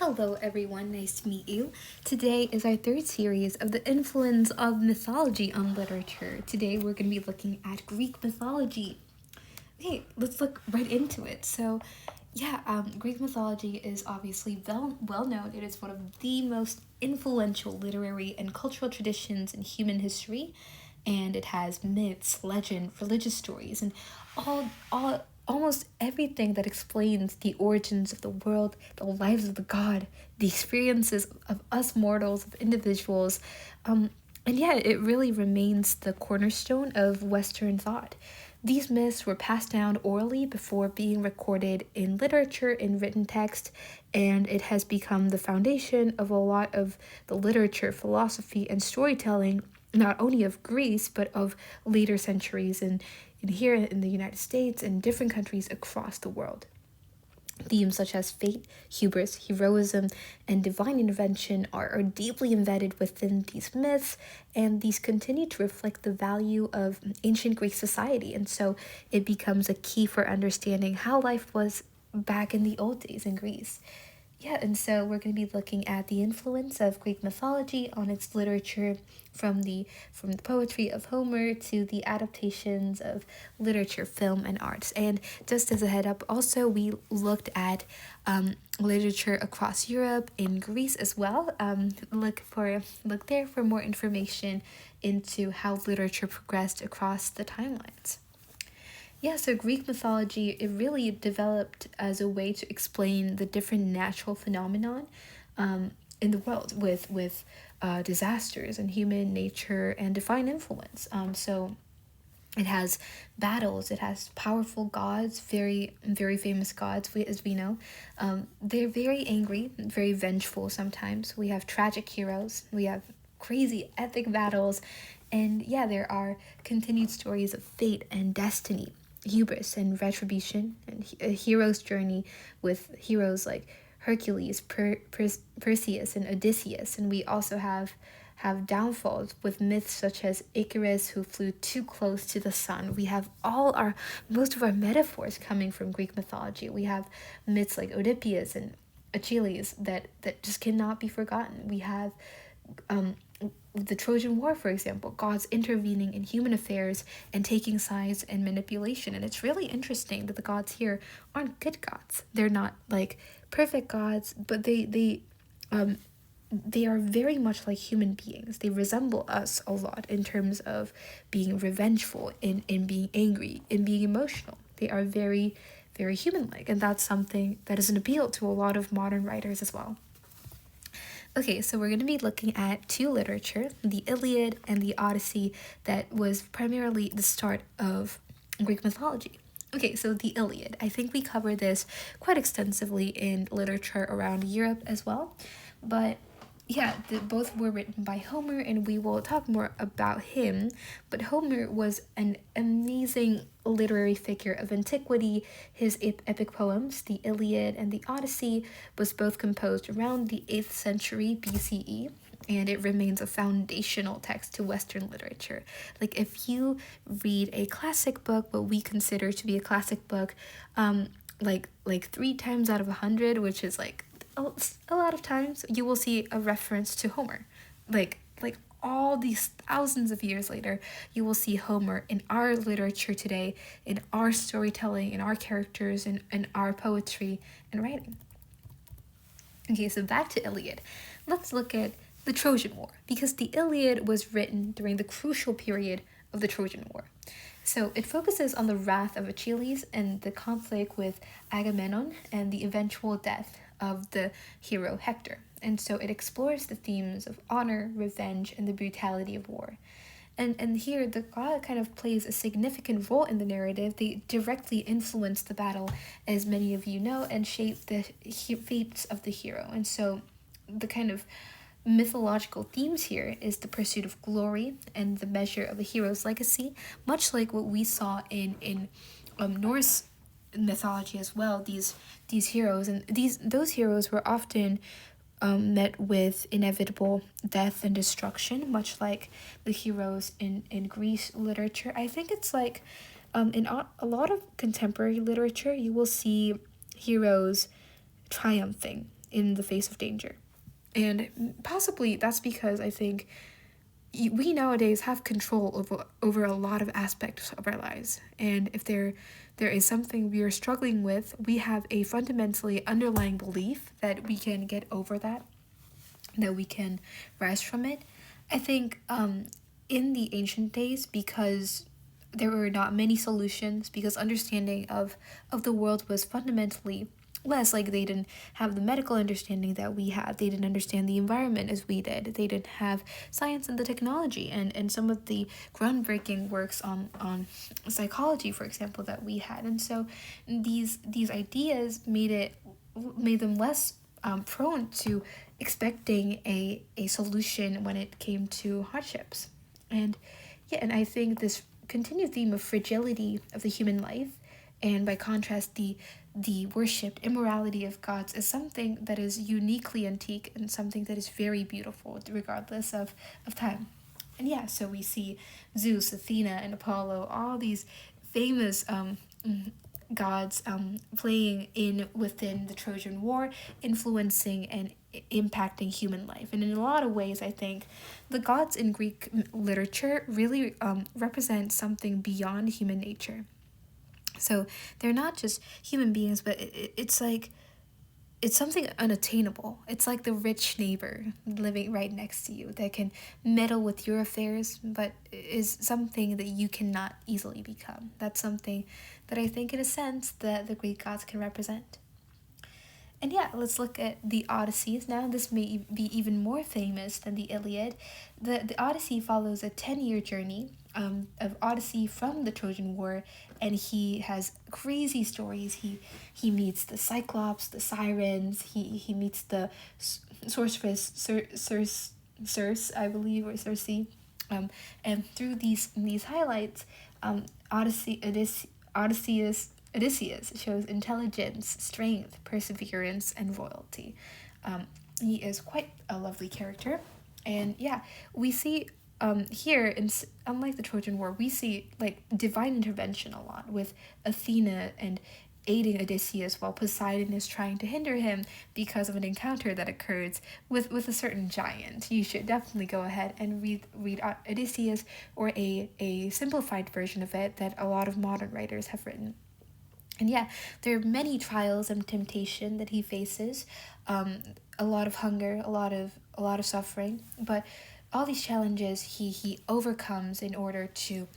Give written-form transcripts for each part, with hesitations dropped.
Hello everyone, nice to meet you. Today is our third series of the influence of mythology on literature. Today we're going to be looking at Greek mythology. Okay, let's look right into it. Greek mythology is obviously well known. It is one of the most influential literary and cultural traditions in human history, and it has myths, legend, religious stories, and all almost everything that explains the origins of the world, the lives of the god, the experiences of us mortals, of individuals. It really remains the cornerstone of Western thought. These myths were passed down orally before being recorded in literature, in written text, and it has become the foundation of a lot of the literature, philosophy, and storytelling, not only of Greece, but of later centuries and here in the United States and different countries across the world. Themes such as fate, hubris, heroism, and divine intervention are deeply embedded within these myths, and these continue to reflect the value of ancient Greek society. And so it becomes a key for understanding how life was back in the old days in Greece. And so we're going to be looking at the influence of Greek mythology on its literature, from the poetry of Homer to the adaptations of literature, film, and arts. And just as a head up, also we looked at literature across Europe, in Greece as well. Look there for more information into how literature progressed across the timelines. So Greek mythology, it really developed as a way to explain the different natural phenomenon in the world with disasters and human nature and divine influence. So it has battles, it has powerful gods, very, very famous gods, as we know. They're very angry, very vengeful sometimes. We have tragic heroes, we have crazy epic battles, and there are continued stories of fate and destiny, hubris and retribution, and a hero's journey with heroes like Hercules, Perseus, and Odysseus. And we also have downfalls with myths such as Icarus, who flew too close to the sun. We have most of our metaphors coming from Greek mythology. We have myths like Oedipus and Achilles that just cannot be forgotten. We have the Trojan War, for example, gods intervening in human affairs and taking sides and manipulation. And it's really interesting that the gods here aren't good gods. They're not like perfect gods, but they are very much like human beings. They resemble us a lot in terms of being revengeful, in being angry, in being emotional. They are very, very human-like, and that's something that is an appeal to a lot of modern writers as well. Okay, so we're going to be looking at two literature, the Iliad and the Odyssey, that was primarily the start of Greek mythology. Okay, so the Iliad. I think we covered this quite extensively in literature around Europe as well. But both were written by Homer, and we will talk more about him. But Homer was an amazing literary figure of antiquity. His epic poems, the Iliad and the Odyssey, was both composed around the 8th century BCE, and it remains a foundational text to Western literature. Like, if you read a classic book, what we consider to be a classic book, like 3 times out of 100, which is like a lot of times, you will see a reference to Homer. Like all these thousands of years later, you will see Homer in our literature today, in our storytelling, in our characters, in our poetry and writing. Okay, so back to Iliad. Let's look at the Trojan War, because the Iliad was written during the crucial period of the Trojan War. So it focuses on the wrath of Achilles and the conflict with Agamemnon and the eventual death of the hero Hector. And so it explores the themes of honor, revenge, and the brutality of war. And here, the god kind of plays a significant role in the narrative. They directly influence the battle, as many of you know, and shape the fates of the hero. And so the kind of mythological themes here is the pursuit of glory and the measure of a hero's legacy, much like what we saw in Norse mythology as well. These heroes and those heroes were often met with inevitable death and destruction, much like the heroes in Greece literature. I think it's like in a lot of contemporary literature, you will see heroes triumphing. in the face of danger. And possibly that's because I think we nowadays have control over a lot of aspects of our lives. And if there is something we are struggling with, we have a fundamentally underlying belief that we can get over that we can rise from it. I think in the ancient days, because there were not many solutions, because understanding of the world was fundamentally less, like they didn't have the medical understanding that we had, they didn't understand the environment as we did, they didn't have science and the technology and some of the groundbreaking works on psychology, for example, that we had. And so these ideas made them less prone to expecting a solution when it came to hardships. And yeah, and I think this continued theme of fragility of the human life, and by contrast the worshipped immorality of gods, is something that is uniquely antique and something that is very beautiful regardless of time. And yeah, so we see Zeus, Athena, and Apollo, all these famous gods playing in within the Trojan War, influencing and impacting human life. And in a lot of ways, I think the gods in Greek literature really represent something beyond human nature. So they're not just human beings, but it's like it's something unattainable. It's like the rich neighbor living right next to you that can meddle with your affairs, but is something that you cannot easily become. That's something that I think, in a sense, that the Greek gods can represent. And yeah, let's look at the Odysseys now. This may be even more famous than the Iliad. The Odyssey follows a 10-year journey of Odyssey from the Trojan War, and he has crazy stories. He meets the Cyclops, the Sirens, he meets the sorceress, Circe, I believe, or Circe. And through these highlights, Odysseus shows intelligence, strength, perseverance, and royalty. He is quite a lovely character. And yeah, we see here, unlike the Trojan War, we see like divine intervention a lot with Athena and aiding Odysseus while Poseidon is trying to hinder him because of an encounter that occurs with a certain giant. You should definitely go ahead and read Odysseus, or a simplified version of it that a lot of modern writers have written. And yeah, there are many trials and temptation that he faces, a lot of hunger, a lot of suffering, but all these challenges he overcomes in order to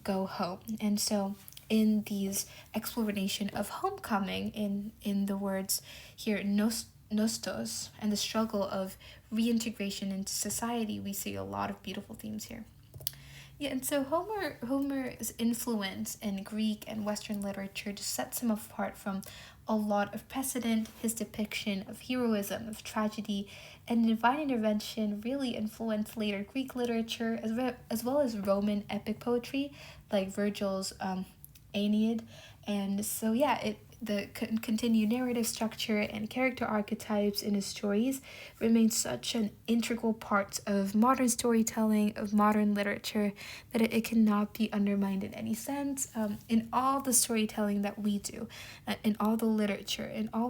go home. And so in these exploration of homecoming, in the words here, nostos, and the struggle of reintegration into society, we see a lot of beautiful themes here. Yeah, and so Homer's influence in Greek and Western literature just sets him apart from a lot of precedent. His depiction of heroism, of tragedy, and divine intervention really influenced later Greek literature, as well as Roman epic poetry, like Virgil's Aeneid. And so yeah, the continued narrative structure and character archetypes in his stories remain such an integral part of modern storytelling, of modern literature, that it cannot be undermined in any sense. In all the storytelling that we do, in all the literature, in all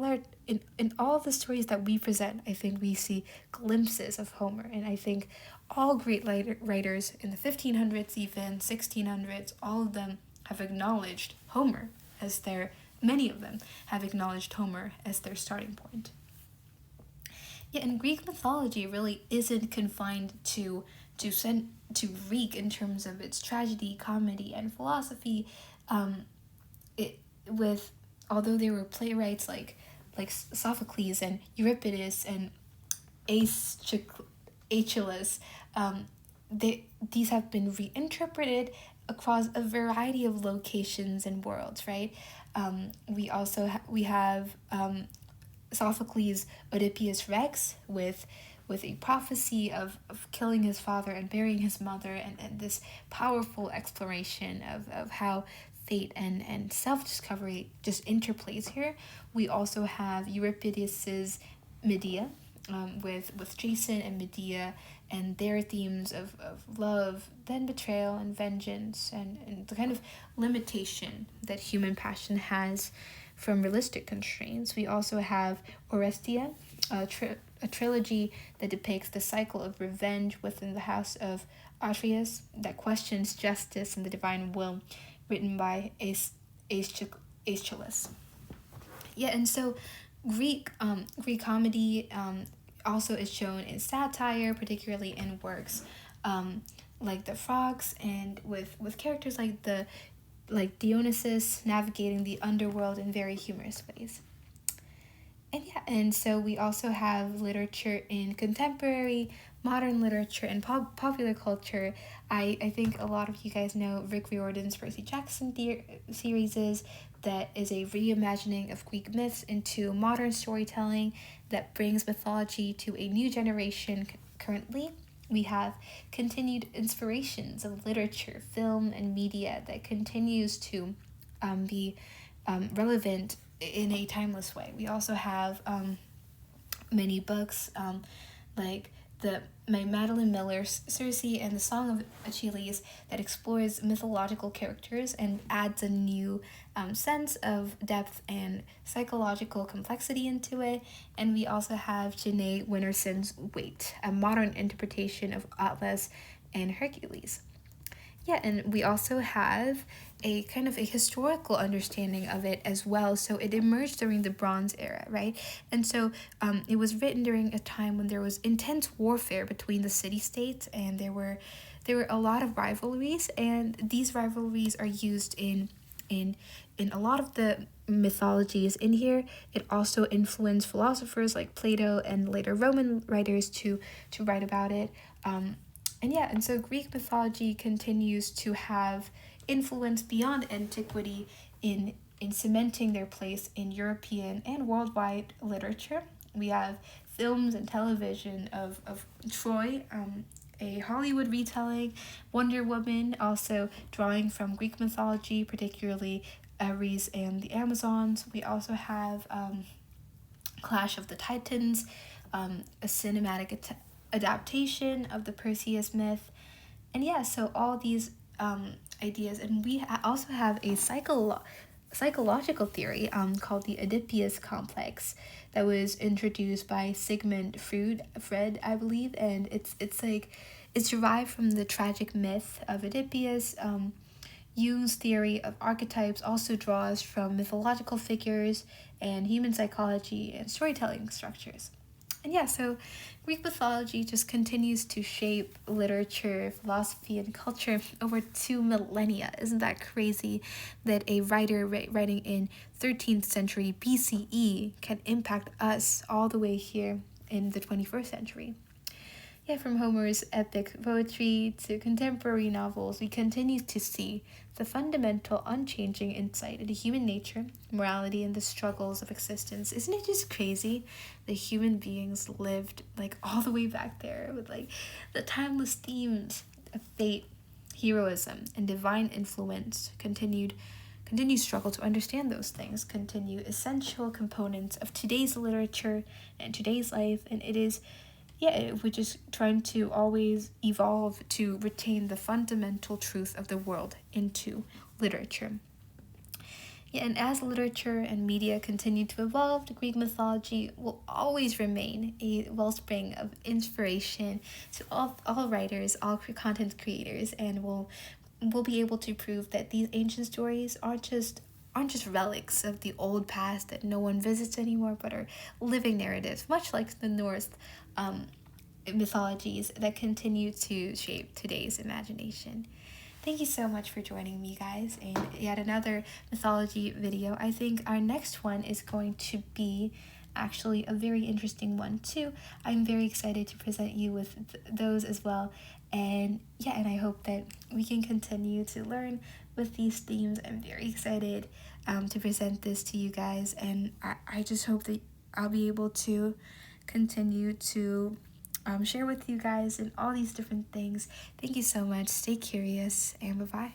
the stories that we present, I think we see glimpses of Homer. And I think all great writers in the 1500s, even 1600s, all of them have acknowledged Homer as many of them have acknowledged Homer as their starting point. Yeah, and Greek mythology really isn't confined to Greek in terms of its tragedy, comedy, and philosophy. It with Although there were playwrights like Sophocles and Euripides and Aeschylus, these have been reinterpreted across a variety of locations and worlds, right? We have Sophocles' Oedipus Rex with a prophecy of killing his father and burying his mother, and this powerful exploration of how fate and self-discovery just interplays here. We also have Euripides' Medea, with Jason and Medea, and their themes of love, then betrayal and vengeance, and the kind of limitation that human passion has from realistic constraints. We also have Orestia, a trilogy that depicts the cycle of revenge within the house of Atreus that questions justice and the divine will, written by Aeschylus. Yeah, and so Greek comedy also is shown in satire, particularly in works like the Frogs, and with characters like Dionysus navigating the underworld in very humorous ways. And yeah, and so we also have literature in contemporary, modern literature, and popular culture. I think a lot of you guys know Rick Riordan's Percy Jackson series that is a reimagining of Greek myths into modern storytelling that brings mythology to a new generation currently. We have continued inspirations of literature, film, and media that continues to be relevant in a timeless way. We also have many books like Madeline Miller's Circe and the Song of Achilles that explores mythological characters and adds a new sense of depth and psychological complexity into it. And we also have Janae Winterson's Wait, a modern interpretation of Atlas and Hercules. Yeah, and we also have a kind of a historical understanding of it as well. So it emerged during the Bronze Era, right? And so it was written during a time when there was intense warfare between the city-states, and there were a lot of rivalries, and these rivalries are used in a lot of the mythologies in here. It also influenced philosophers like Plato and later Roman writers to write about it. And yeah, and so Greek mythology continues to have influence beyond antiquity in cementing their place in European and worldwide literature. We have films and television of Troy, a Hollywood retelling, Wonder Woman, also drawing from Greek mythology, particularly Ares and the Amazons. We also have Clash of the Titans, a cinematic adaptation of the Perseus myth. And yeah, so all these ideas. And we also have a psychological theory called the Oedipus complex that was introduced by Sigmund Freud, I believe. And it's derived from the tragic myth of Oedipus. Jung's theory of archetypes also draws from mythological figures and human psychology and storytelling structures. And yeah, so Greek mythology just continues to shape literature, philosophy, and culture over 2 millennia. Isn't that crazy that a writer writing in 13th century BCE can impact us all the way here in the 21st century? Yeah, from Homer's epic poetry to contemporary novels, we continue to see the fundamental, unchanging insight into human nature, morality, and the struggles of existence. Isn't it just crazy that human beings lived like all the way back there with like the timeless themes of fate, heroism, and divine influence continue struggle to understand those things, continue essential components of today's literature and today's life, and it is we're just trying to always evolve to retain the fundamental truth of the world into literature. Yeah, and as literature and media continue to evolve, the Greek mythology will always remain a wellspring of inspiration to all writers, all content creators, and we'll be able to prove that these ancient stories aren't just relics of the old past that no one visits anymore, but are living narratives, much like the Norse mythologies that continue to shape today's imagination. Thank you so much for joining me, guys, in yet another mythology video. I think our next one is going to be actually a very interesting one too. I'm very excited to present you with those as well. And yeah, and I hope that we can continue to learn with these themes. I'm very excited to present this to you guys, and I just hope that I'll be able to continue to share with you guys and all these different things. Thank you so much. Stay curious, and bye-bye.